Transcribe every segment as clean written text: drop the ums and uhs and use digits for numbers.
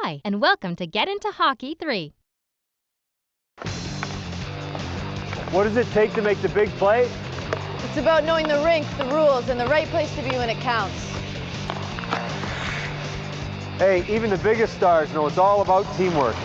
Hi, and welcome to Get Into Hockey 3. What does it take to make the big play? It's about knowing the rink, the rules, and the right place to be when it counts. Hey, even the biggest stars know it's all about teamwork.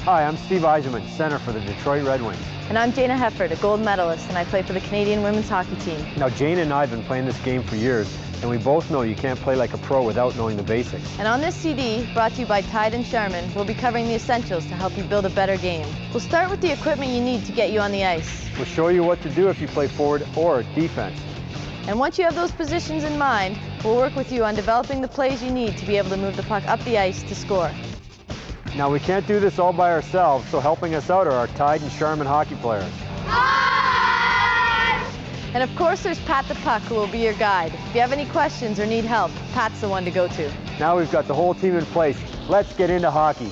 Hi, I'm Steve Yzerman, center for the Detroit Red Wings. And I'm Jayna Hefford, a gold medalist, and I play for the Canadian women's hockey team. Now, Jayna and I have been playing this game for years, and we both know you can't play like a pro without knowing the basics. And on this CD, brought to you by Tide and Charmin, we'll be covering the essentials to help you build a better game. We'll start with the equipment you need to get you on the ice. We'll show you what to do if you play forward or defense. And once you have those positions in mind, we'll work with you on developing the plays you need to be able to move the puck up the ice to score. Now, we can't do this all by ourselves, so helping us out are our Tide and Charmin hockey players. And of course, there's Pat the Puck, who will be your guide. If you have any questions or need help, Pat's the one to go to. Now we've got the whole team in place. Let's get into hockey.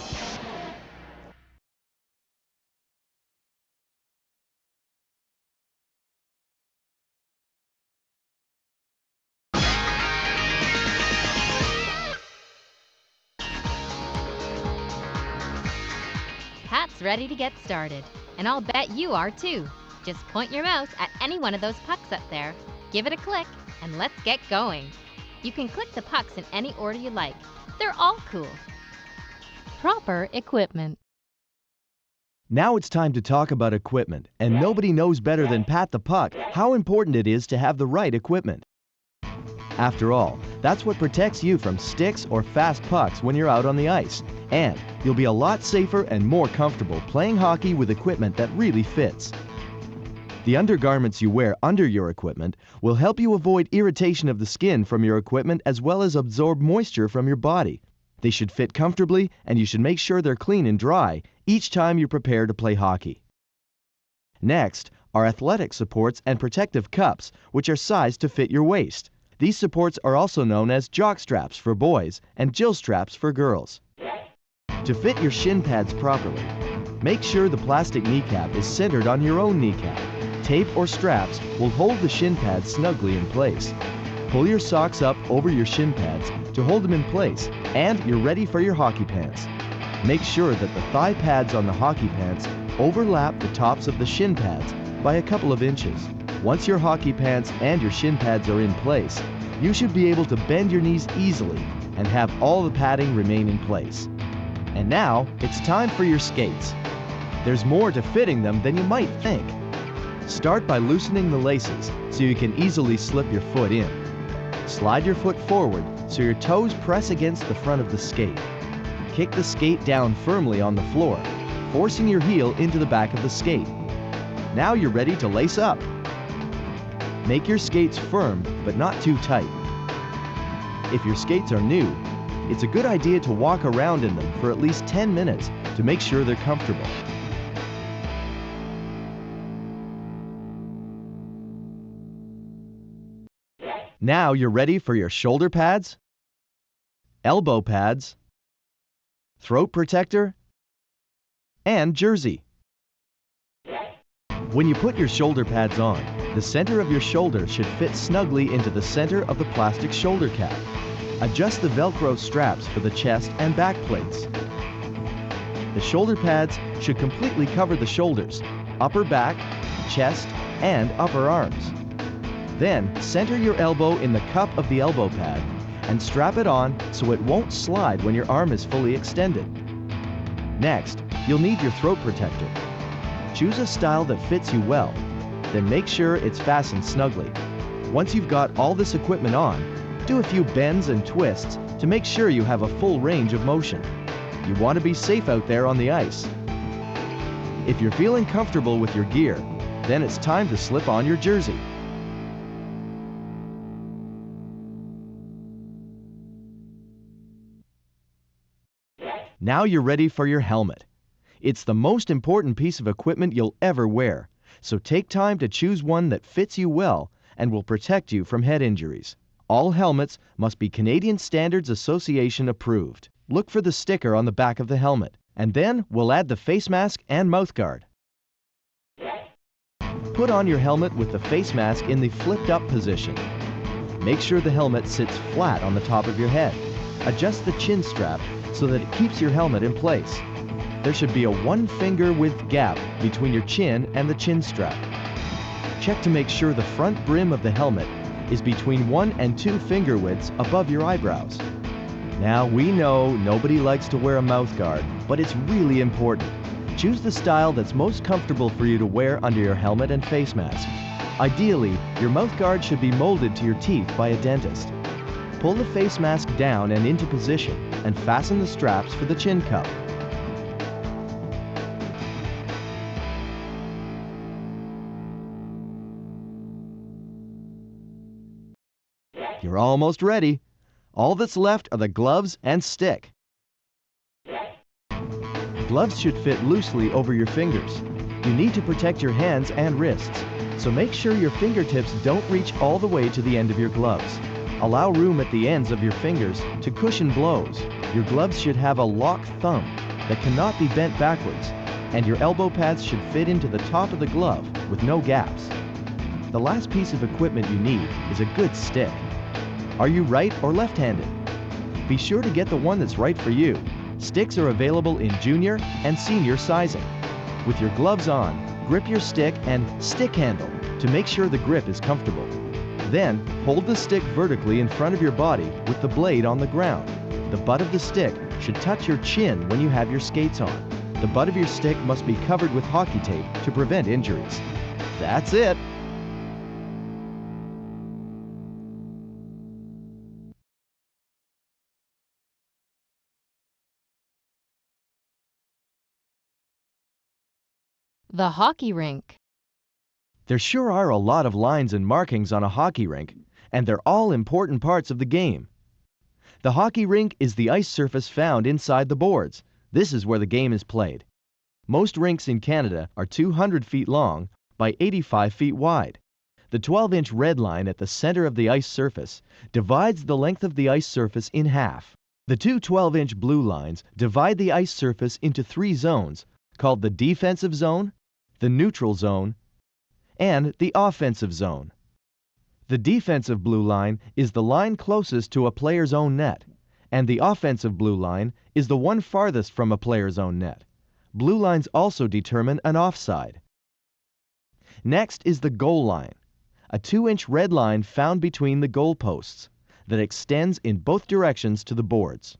Pat's ready to get started, and I'll bet you are too. Just point your mouse at any one of those pucks up there, give it a click, and let's get going. You can click the pucks in any order you like. They're all cool. Proper equipment. Now it's time to talk about equipment, and nobody knows better than Pat the Puck how important it is to have the right equipment. After all, that's what protects you from sticks or fast pucks when you're out on the ice, and you'll be a lot safer and more comfortable playing hockey with equipment that really fits. The undergarments you wear under your equipment will help you avoid irritation of the skin from your equipment as well as absorb moisture from your body. They should fit comfortably, and you should make sure they're clean and dry each time you prepare to play hockey. Next are athletic supports and protective cups, which are sized to fit your waist. These supports are also known as jock straps for boys and Jill straps for girls. To fit your shin pads properly, make sure the plastic kneecap is centered on your own kneecap. Tape or straps will hold the shin pads snugly in place. Pull your socks up over your shin pads to hold them in place, and you're ready for your hockey pants. Make sure that the thigh pads on the hockey pants overlap the tops of the shin pads by a couple of inches. Once your hockey pants and your shin pads are in place, you should be able to bend your knees easily and have all the padding remain in place. And now, it's time for your skates. There's more to fitting them than you might think. Start by loosening the laces so you can easily slip your foot in. Slide your foot forward so your toes press against the front of the skate. Kick the skate down firmly on the floor, forcing your heel into the back of the skate. Now you're ready to lace up. Make your skates firm but not too tight. If your skates are new, it's a good idea to walk around in them for at least 10 minutes to make sure they're comfortable. Now you're ready for your shoulder pads, elbow pads, throat protector, and jersey. When you put your shoulder pads on, the center of your shoulder should fit snugly into the center of the plastic shoulder cap. Adjust the Velcro straps for the chest and back plates. The shoulder pads should completely cover the shoulders, upper back, chest, and upper arms. Then, center your elbow in the cup of the elbow pad and strap it on so it won't slide when your arm is fully extended. Next, you'll need your throat protector. Choose a style that fits you well, then make sure it's fastened snugly. Once you've got all this equipment on, do a few bends and twists to make sure you have a full range of motion. You want to be safe out there on the ice. If you're feeling comfortable with your gear, then it's time to slip on your jersey. Now you're ready for your helmet. It's the most important piece of equipment you'll ever wear, so take time to choose one that fits you well and will protect you from head injuries. All helmets must be Canadian Standards Association approved. Look for the sticker on the back of the helmet, and then we'll add the face mask and mouth guard. Put on your helmet with the face mask in the flipped up position. Make sure the helmet sits flat on the top of your head. Adjust the chin strap so that it keeps your helmet in place. There should be a 1-finger width gap between your chin and the chin strap. Check to make sure the front brim of the helmet is between 1 and 2 finger widths above your eyebrows. Now, we know nobody likes to wear a mouth guard, but it's really important. Choose the style that's most comfortable for you to wear under your helmet and face mask. Ideally, your mouth guard should be molded to your teeth by a dentist. Pull the face mask down and into position and fasten the straps for the chin cup. You're almost ready. All that's left are the gloves and stick. Gloves should fit loosely over your fingers. You need to protect your hands and wrists, so make sure your fingertips don't reach all the way to the end of your gloves. Allow room at the ends of your fingers to cushion blows. Your gloves should have a lock thumb that cannot be bent backwards, and your elbow pads should fit into the top of the glove with no gaps. The last piece of equipment you need is a good stick. Are you right or left-handed? Be sure to get the one that's right for you. Sticks are available in junior and senior sizing. With your gloves on, grip your stick and stick handle to make sure the grip is comfortable. Then, hold the stick vertically in front of your body with the blade on the ground. The butt of the stick should touch your chin when you have your skates on. The butt of your stick must be covered with hockey tape to prevent injuries. That's it! The hockey rink. There sure are a lot of lines and markings on a hockey rink, and they're all important parts of the game. The hockey rink is the ice surface found inside the boards. This is where the game is played. Most rinks in Canada are 200 feet long by 85 feet wide. The 12-inch red line at the center of the ice surface divides the length of the ice surface in half. The two 12-inch blue lines divide the ice surface into 3 zones called the defensive zone, the neutral zone, and the offensive zone. The defensive blue line is the line closest to a player's own net, and the offensive blue line is the one farthest from a player's own net. Blue lines also determine an offside. Next is the goal line, a 2-inch red line found between the goal posts that extends in both directions to the boards.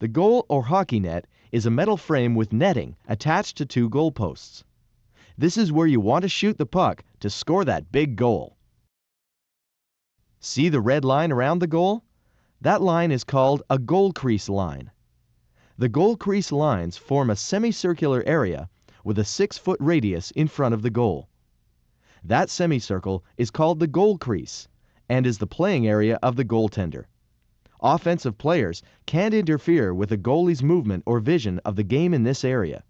The goal or hockey net is a metal frame with netting attached to 2 goal posts. This is where you want to shoot the puck to score that big goal. See the red line around the goal? That line is called a goal crease line. The goal crease lines form a semicircular area with a 6-foot radius in front of the goal. That semicircle is called the goal crease and is the playing area of the goaltender. Offensive players can't interfere with a goalie's movement or vision of the game in this area.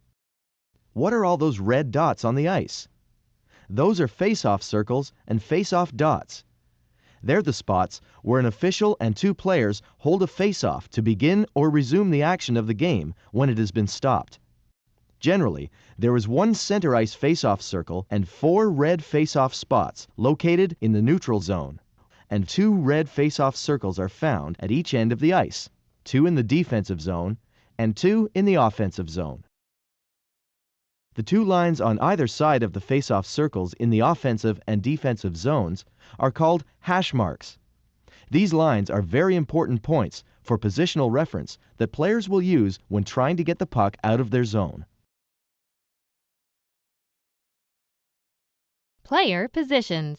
What are all those red dots on the ice? Those are face-off circles and face-off dots. They're the spots where an official and 2 players hold a face-off to begin or resume the action of the game when it has been stopped. Generally, there is 1 center ice face-off circle and 4 red face-off spots located in the neutral zone, and 2 red face-off circles are found at each end of the ice, 2 in the defensive zone and 2 in the offensive zone. The 2 lines on either side of the face-off circles in the offensive and defensive zones are called hash marks. These lines are very important points for positional reference that players will use when trying to get the puck out of their zone. Player positions.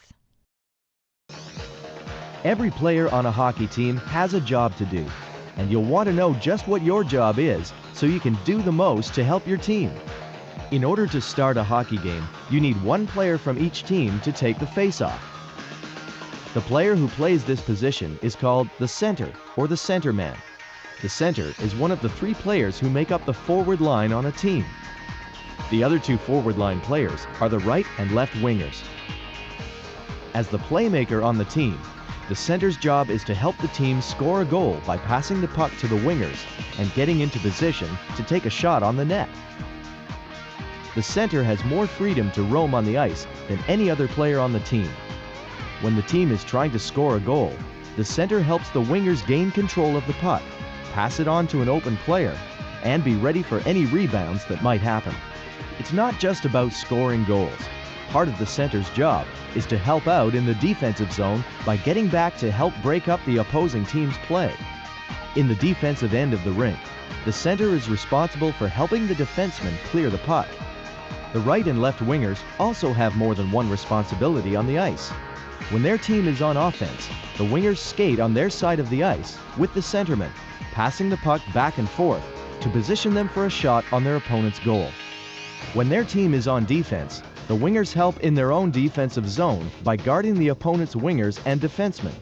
Every player on a hockey team has a job to do, and you'll want to know just what your job is so you can do the most to help your team. In order to start a hockey game, you need 1 player from each team to take the face-off. The player who plays this position is called the center or the centerman. The center is one of the 3 players who make up the forward line on a team. The other 2 forward line players are the right and left wingers. As the playmaker on the team, the center's job is to help the team score a goal by passing the puck to the wingers and getting into position to take a shot on the net. The center has more freedom to roam on the ice than any other player on the team. When the team is trying to score a goal, the center helps the wingers gain control of the puck, pass it on to an open player, and be ready for any rebounds that might happen. It's not just about scoring goals. Part of the center's job is to help out in the defensive zone by getting back to help break up the opposing team's play. In the defensive end of the rink, the center is responsible for helping the defenseman clear the puck. The right and left wingers also have more than one responsibility on the ice. When their team is on offense, the wingers skate on their side of the ice with the centerman, passing the puck back and forth to position them for a shot on their opponent's goal. When their team is on defense, the wingers help in their own defensive zone by guarding the opponent's wingers and defensemen.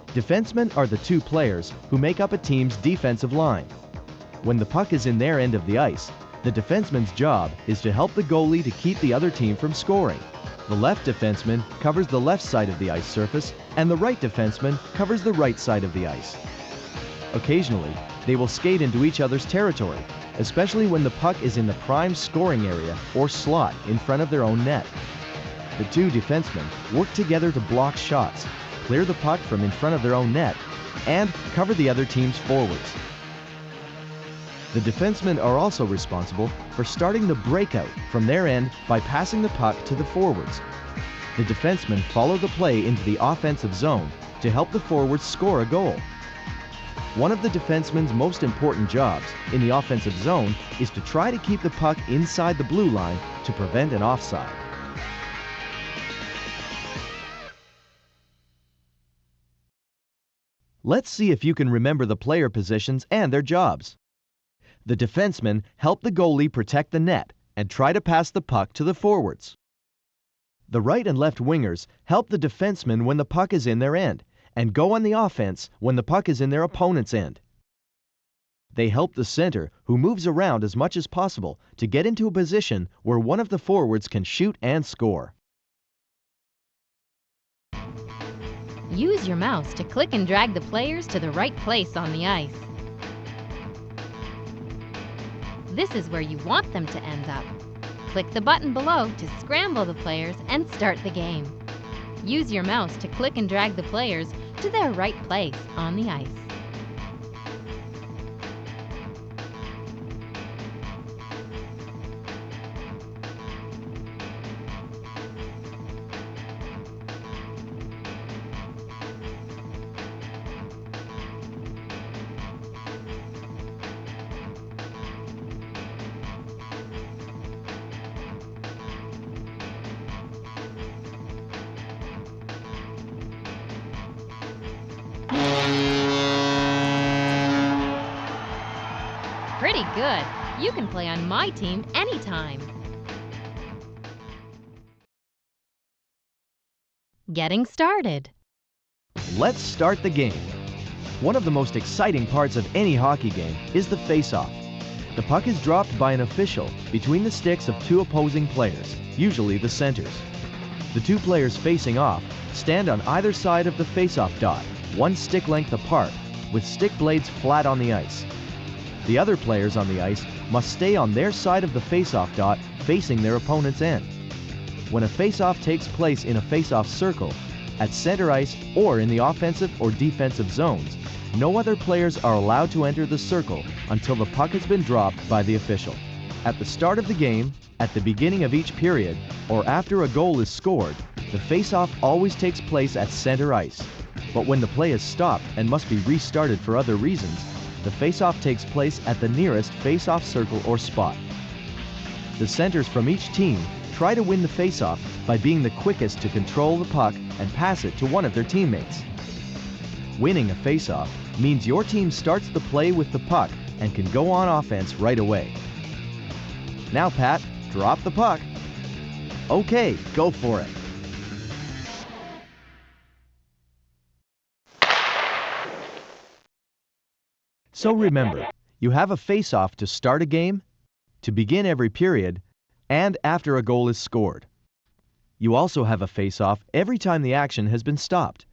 Defensemen are the two players who make up a team's defensive line. When the puck is in their end of the ice, the defenseman's job is to help the goalie to keep the other team from scoring. The left defenseman covers the left side of the ice surface, and the right defenseman covers the right side of the ice. Occasionally, they will skate into each other's territory, especially when the puck is in the prime scoring area or slot in front of their own net. The two defensemen work together to block shots, clear the puck from in front of their own net, and cover the other team's forwards. The defensemen are also responsible for starting the breakout from their end by passing the puck to the forwards. The defensemen follow the play into the offensive zone to help the forwards score a goal. One of the defenseman's most important jobs in the offensive zone is to try to keep the puck inside the blue line to prevent an offside. Let's see if you can remember the player positions and their jobs. The defensemen help the goalie protect the net and try to pass the puck to the forwards. The right and left wingers help the defensemen when the puck is in their end and go on the offense when the puck is in their opponent's end. They help the center, who moves around as much as possible, to get into a position where one of the forwards can shoot and score. Use your mouse to click and drag the players to the right place on the ice. This is where you want them to end up. Click the button below to scramble the players and start the game. Use your mouse to click and drag the players to their right place on the ice. Pretty good. You can play on my team anytime. Getting started. Let's start the game. One of the most exciting parts of any hockey game is the face-off. The puck is dropped by an official between the sticks of two opposing players, usually the centers. The two players facing off stand on either side of the face-off dot, one stick length apart, with stick blades flat on the ice. The other players on the ice must stay on their side of the face-off dot facing their opponent's end. When a face-off takes place in a face-off circle, at center ice or in the offensive or defensive zones, no other players are allowed to enter the circle until the puck has been dropped by the official. At the start of the game, at the beginning of each period, or after a goal is scored, the face-off always takes place at center ice. But when the play is stopped and must be restarted for other reasons, the face-off takes place at the nearest face-off circle or spot. The centers from each team try to win the face-off by being the quickest to control the puck and pass it to one of their teammates. Winning a face-off means your team starts the play with the puck and can go on offense right away. Now, Pat, drop the puck. Okay, go for it. So remember, you have a face-off to start a game, to begin every period, and after a goal is scored. You also have a face-off every time the action has been stopped.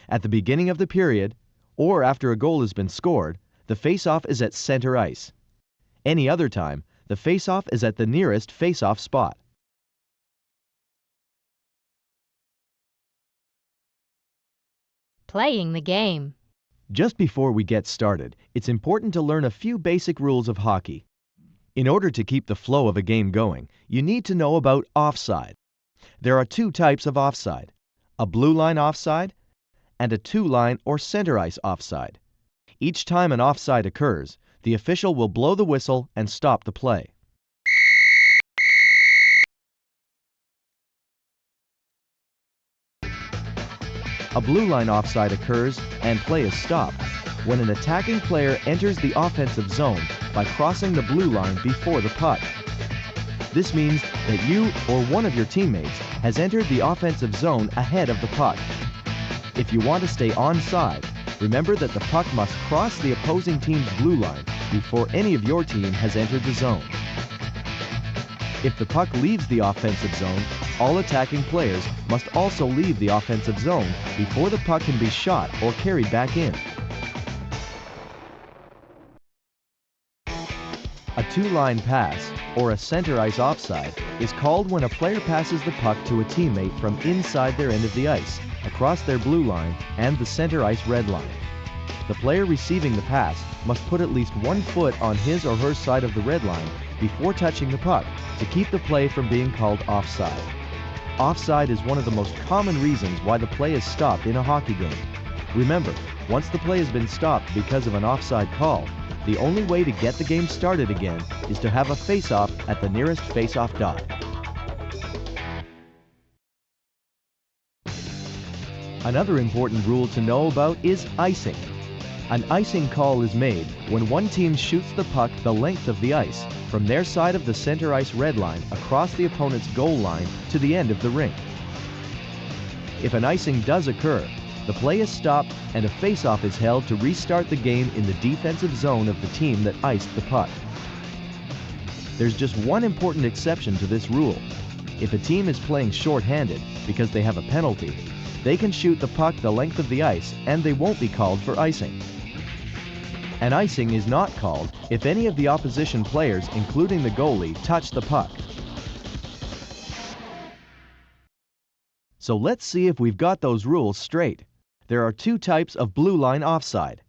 At the beginning of the period, or after a goal has been scored, the face-off is at center ice. Any other time, the face-off is at the nearest face-off spot. playing the game. Just before we get started, it's important to learn a few basic rules of hockey. In order to keep the flow of a game going, you need to know about offside. There are two types of offside, a blue line offside and a two-line or center ice offside. Each time an offside occurs, the official will blow the whistle and stop the play. A blue line offside occurs and play is stopped when an attacking player enters the offensive zone by crossing the blue line before the puck. This means that you or one of your teammates has entered the offensive zone ahead of the puck. If you want to stay onside, remember that the puck must cross the opposing team's blue line before any of your team has entered the zone. If the puck leaves the offensive zone, all attacking players must also leave the offensive zone before the puck can be shot or carried back in. A two-line pass, or a center ice offside, is called when a player passes the puck to a teammate from inside their end of the ice, across their blue line and the center ice red line. The player receiving the pass must put at least 1 foot on his or her side of the red line before touching the puck to keep the play from being called offside. Offside is one of the most common reasons why the play is stopped in a hockey game. Remember, once the play has been stopped because of an offside call, the only way to get the game started again is to have a face-off at the nearest face-off dot. Another important rule to know about is icing. An icing call is made when one team shoots the puck the length of the ice, from their side of the center ice red line across the opponent's goal line to the end of the rink. If an icing does occur, the play is stopped and a face-off is held to restart the game in the defensive zone of the team that iced the puck. There's just one important exception to this rule. If a team is playing short-handed because they have a penalty, they can shoot the puck the length of the ice and they won't be called for icing. An icing is not called if any of the opposition players, including the goalie, touch the puck. So let's see if we've got those rules straight. There are two types of blue line offside.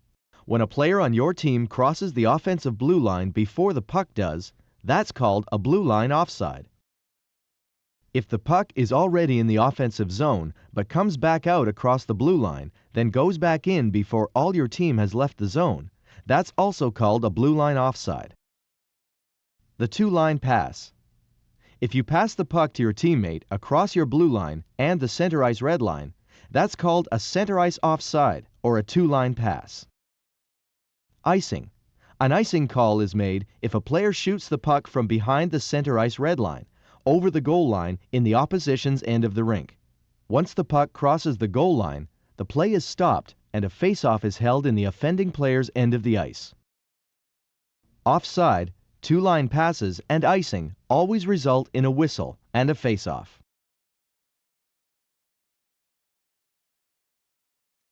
When a player on your team crosses the offensive blue line before the puck does, that's called a blue line offside. If the puck is already in the offensive zone but comes back out across the blue line, then goes back in before all your team has left the zone, that's also called a blue line offside. The two-line pass. If you pass the puck to your teammate across your blue line and the center ice red line, that's called a center ice offside or a two-line pass. Icing. An icing call is made if a player shoots the puck from behind the center ice red line, over the goal line in the opposition's end of the rink. Once the puck crosses the goal line, the play is stopped and a face-off is held in the offending player's end of the ice. Offside, two-line passes, and icing always result in a whistle and a face-off.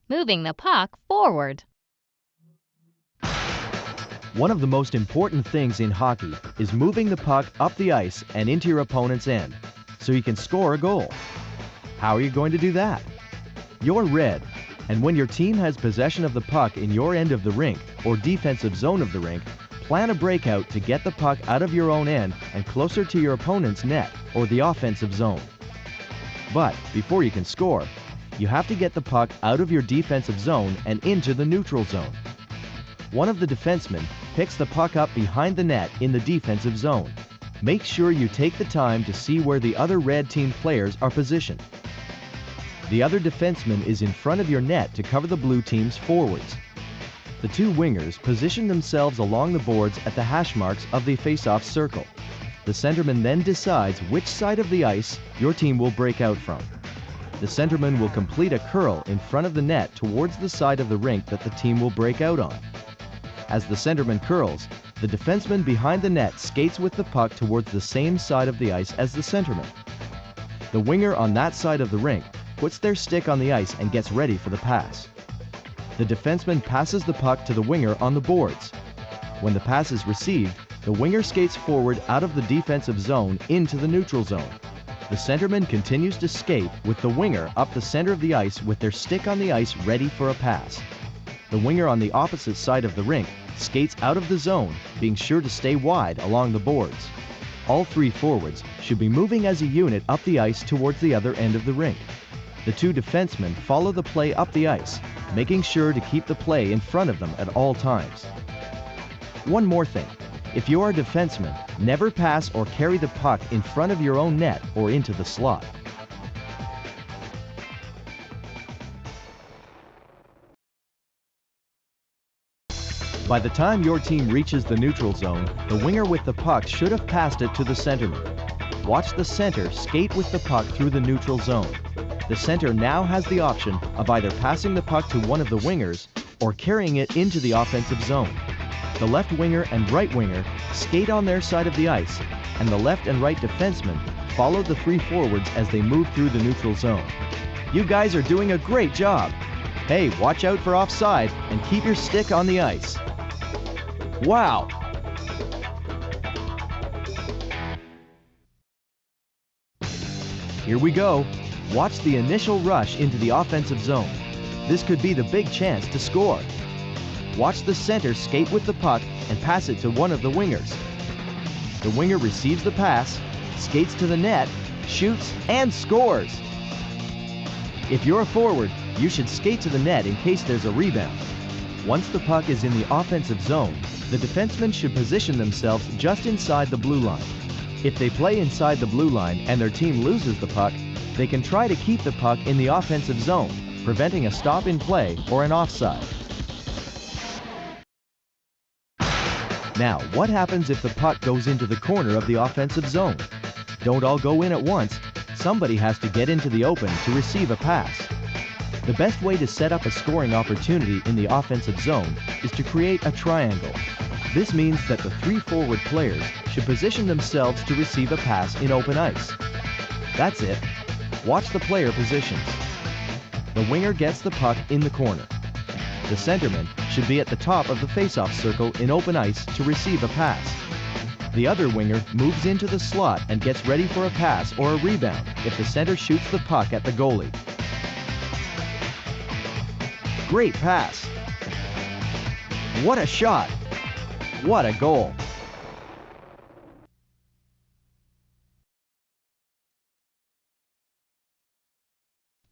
Moving the puck forward. One of the most important things in hockey is moving the puck up the ice and into your opponent's end, so you can score a goal. How are you going to do that? You're red, and when your team has possession of the puck in your end of the rink or defensive zone of the rink, plan a breakout to get the puck out of your own end and closer to your opponent's net or the offensive zone. But before you can score, you have to get the puck out of your defensive zone and into the neutral zone. One of the defensemen picks the puck up behind the net in the defensive zone. Make sure you take the time to see where the other red team players are positioned. The other defenseman is in front of your net to cover the blue team's forwards. The two wingers position themselves along the boards at the hash marks of the face-off circle. The centerman then decides which side of the ice your team will break out from. The centerman will complete a curl in front of the net towards the side of the rink that the team will break out on. As the centerman curls, the defenseman behind the net skates with the puck towards the same side of the ice as the centerman. The winger on that side of the rink puts their stick on the ice and gets ready for the pass. The defenseman passes the puck to the winger on the boards. When the pass is received, the winger skates forward out of the defensive zone into the neutral zone. The centerman continues to skate with the winger up the center of the ice with their stick on the ice ready for a pass. The winger on the opposite side of the rink skates out of the zone, being sure to stay wide along the boards. All three forwards should be moving as a unit up the ice towards the other end of the rink. The two defensemen follow the play up the ice, making sure to keep the play in front of them at all times. One more thing. If you are a defenseman, never pass or carry the puck in front of your own net or into the slot. By the time your team reaches the neutral zone, the winger with the puck should have passed it to the centerman. Watch the center skate with the puck through the neutral zone. The center now has the option of either passing the puck to one of the wingers or carrying it into the offensive zone. The left winger and right winger skate on their side of the ice, and the left and right defensemen follow the three forwards as they move through the neutral zone. You guys are doing a great job. Hey, watch out for offside and keep your stick on the ice. Wow! Here we go. Watch the initial rush into the offensive zone. This could be the big chance to score. Watch the center skate with the puck and pass it to one of the wingers. The winger receives the pass, skates to the net, shoots, and scores. If you're a forward, you should skate to the net in case there's a rebound. Once the puck is in the offensive zone, the defensemen should position themselves just inside the blue line. If they play inside the blue line and their team loses the puck, they can try to keep the puck in the offensive zone, preventing a stop in play or an offside. Now, what happens if the puck goes into the corner of the offensive zone? Don't all go in at once. Somebody has to get into the open to receive a pass. The best way to set up a scoring opportunity in the offensive zone is to create a triangle. This means that the three forward players should position themselves to receive a pass in open ice. That's it. Watch the player positions. The winger gets the puck in the corner. The centerman should be at the top of the face-off circle in open ice to receive a pass. The other winger moves into the slot and gets ready for a pass or a rebound if the center shoots the puck at the goalie. Great pass! What a shot! What a goal!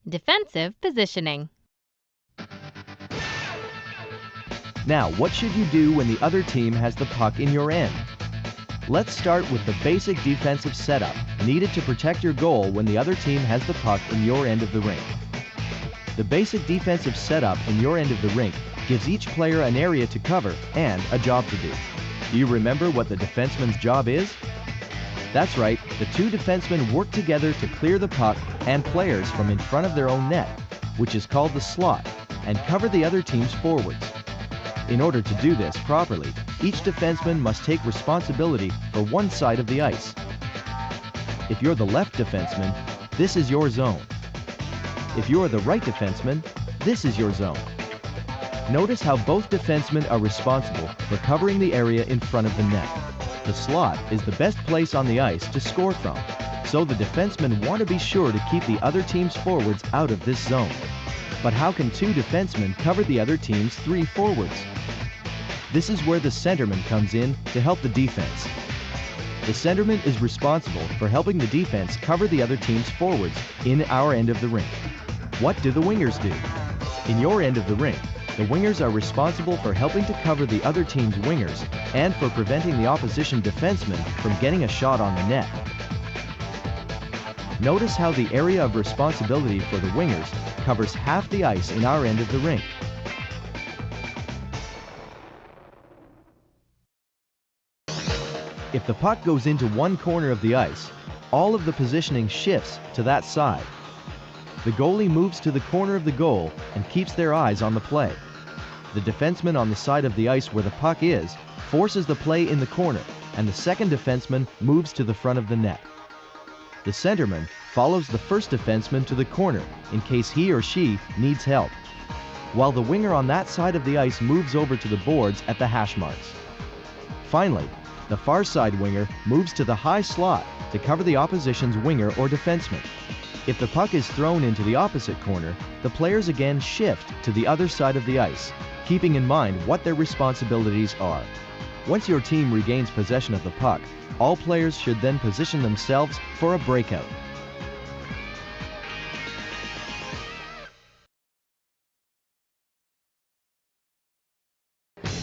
Defensive positioning. Now, what should you do when the other team has the puck in your end? Let's start with the basic defensive setup needed to protect your goal when the other team has the puck in your end of the rink. The basic defensive setup in your end of the rink gives each player an area to cover and a job to do. Do you remember what the defenseman's job is? That's right, the two defensemen work together to clear the puck and players from in front of their own net, which is called the slot, and cover the other team's forwards. In order to do this properly, each defenseman must take responsibility for one side of the ice. If you're the left defenseman, this is your zone. If you're the right defenseman, this is your zone. Notice how both defensemen are responsible for covering the area in front of the net. The slot is the best place on the ice to score from, so the defensemen want to be sure to keep the other team's forwards out of this zone. But how can two defensemen cover the other team's three forwards? This is where the centerman comes in to help the defense. The centerman is responsible for helping the defense cover the other team's forwards in our end of the rink. What do the wingers do? In your end of the rink, the wingers are responsible for helping to cover the other team's wingers and for preventing the opposition defenseman from getting a shot on the net. Notice how the area of responsibility for the wingers covers half the ice in our end of the rink. If the puck goes into one corner of the ice, all of the positioning shifts to that side. The goalie moves to the corner of the goal and keeps their eyes on the play. The defenseman on the side of the ice where the puck is forces the play in the corner, and the second defenseman moves to the front of the net. The centerman follows the first defenseman to the corner in case he or she needs help, while the winger on that side of the ice moves over to the boards at the hash marks. Finally, The far side winger moves to the high slot to cover the opposition's winger or defenseman. If the puck is thrown into the opposite corner, the players again shift to the other side of the ice, keeping in mind what their responsibilities are. Once your team regains possession of the puck, all players should then position themselves for a breakout.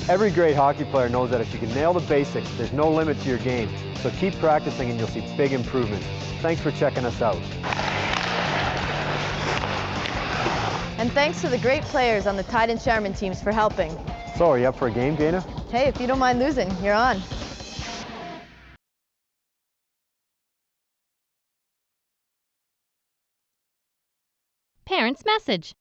Every great hockey player knows that if you can nail the basics, there's no limit to your game. So keep practicing and you'll see big improvements. Thanks for checking us out. And thanks to the great players on the Tide and Charmin teams for helping. So, are you up for a game, Jayna? Hey, if you don't mind losing, you're on. Parents' message.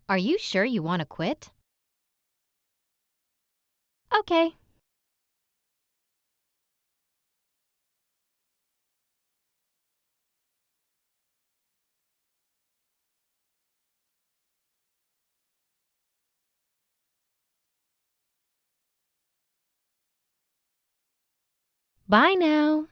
Are you sure you want to quit? Okay. Bye now.